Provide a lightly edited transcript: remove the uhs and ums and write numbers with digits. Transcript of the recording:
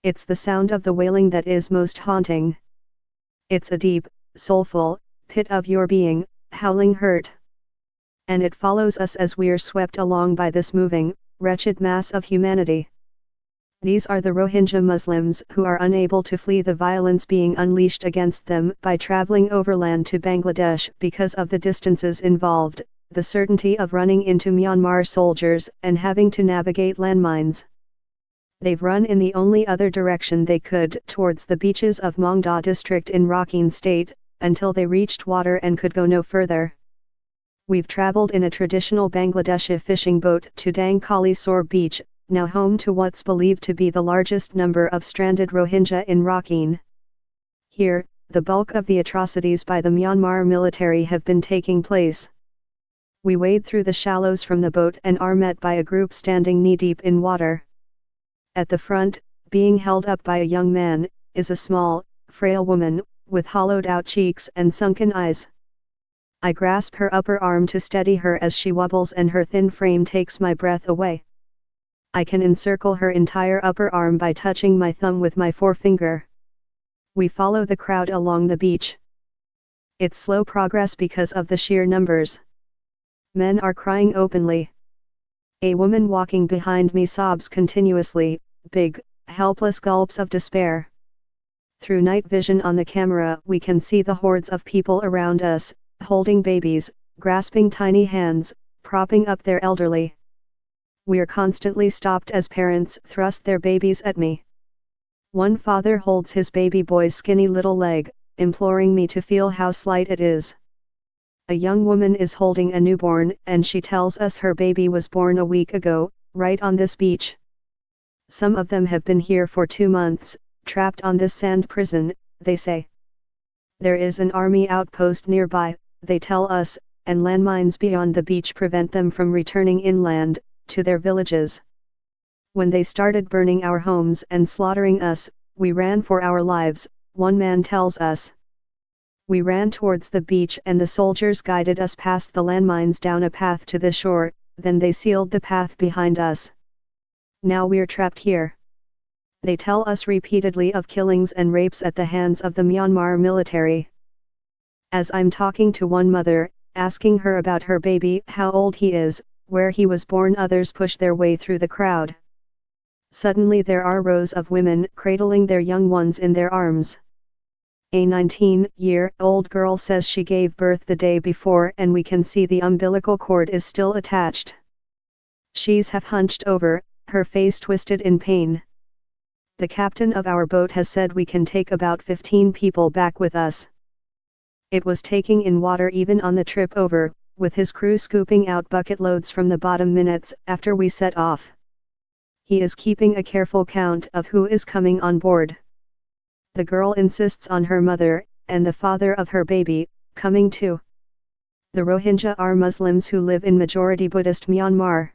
It's the sound of the wailing that is most haunting. It's a deep, soulful pit of your being, howling hurt. And it follows us as we're swept along by this moving, wretched mass of humanity. These are the Rohingya Muslims who are unable to flee the violence being unleashed against them by traveling overland to Bangladesh because of the distances involved, the certainty of running into Myanmar soldiers and having to navigate landmines. They've run in the only other direction they could, towards the beaches of Mongda district in Rakhine state, until they reached water and could go no further. We've traveled in a traditional Bangladeshi fishing boat to Dang Kali Sor beach, now home to what's believed to be the largest number of stranded Rohingya in Rakhine. Here, the bulk of the atrocities by the Myanmar military have been taking place. We wade through the shallows from the boat and are met by a group standing knee-deep in water. At the front, being held up by a young man, is a small, frail woman, with hollowed-out cheeks and sunken eyes. I grasp her upper arm to steady her as she wobbles and her thin frame takes my breath away. I can encircle her entire upper arm by touching my thumb with my forefinger. We follow the crowd along the beach. It's slow progress because of the sheer numbers. Men are crying openly. A woman walking behind me sobs continuously, big, helpless gulps of despair. Through night vision on the camera we can see the hordes of people around us, holding babies, grasping tiny hands, propping up their elderly. We're constantly stopped as parents thrust their babies at me. One father holds his baby boy's skinny little leg, imploring me to feel how slight it is. A young woman is holding a newborn and she tells us her baby was born a week ago, right on this beach. Some of them have been here for 2 months, trapped on this sand prison, they say. There is an army outpost nearby, they tell us, and landmines beyond the beach prevent them from returning inland, to their villages. When they started burning our homes and slaughtering us, we ran for our lives, one man tells us. We ran towards the beach and the soldiers guided us past the landmines down a path to the shore, then they sealed the path behind us. Now we're trapped here. They tell us repeatedly of killings and rapes at the hands of the Myanmar military. As I'm talking to one mother, asking her about her baby, how old he is, where he was born, others push their way through the crowd. Suddenly there are rows of women cradling their young ones in their arms. A 19-year-old girl says she gave birth the day before and we can see the umbilical cord is still attached. She's half hunched over, her face twisted in pain. The captain of our boat has said we can take about 15 people back with us. It was taking in water even on the trip over, with his crew scooping out bucket loads from the bottom minutes after we set off. He is keeping a careful count of who is coming on board. The girl insists on her mother, and the father of her baby, coming too. The Rohingya are Muslims who live in majority Buddhist Myanmar.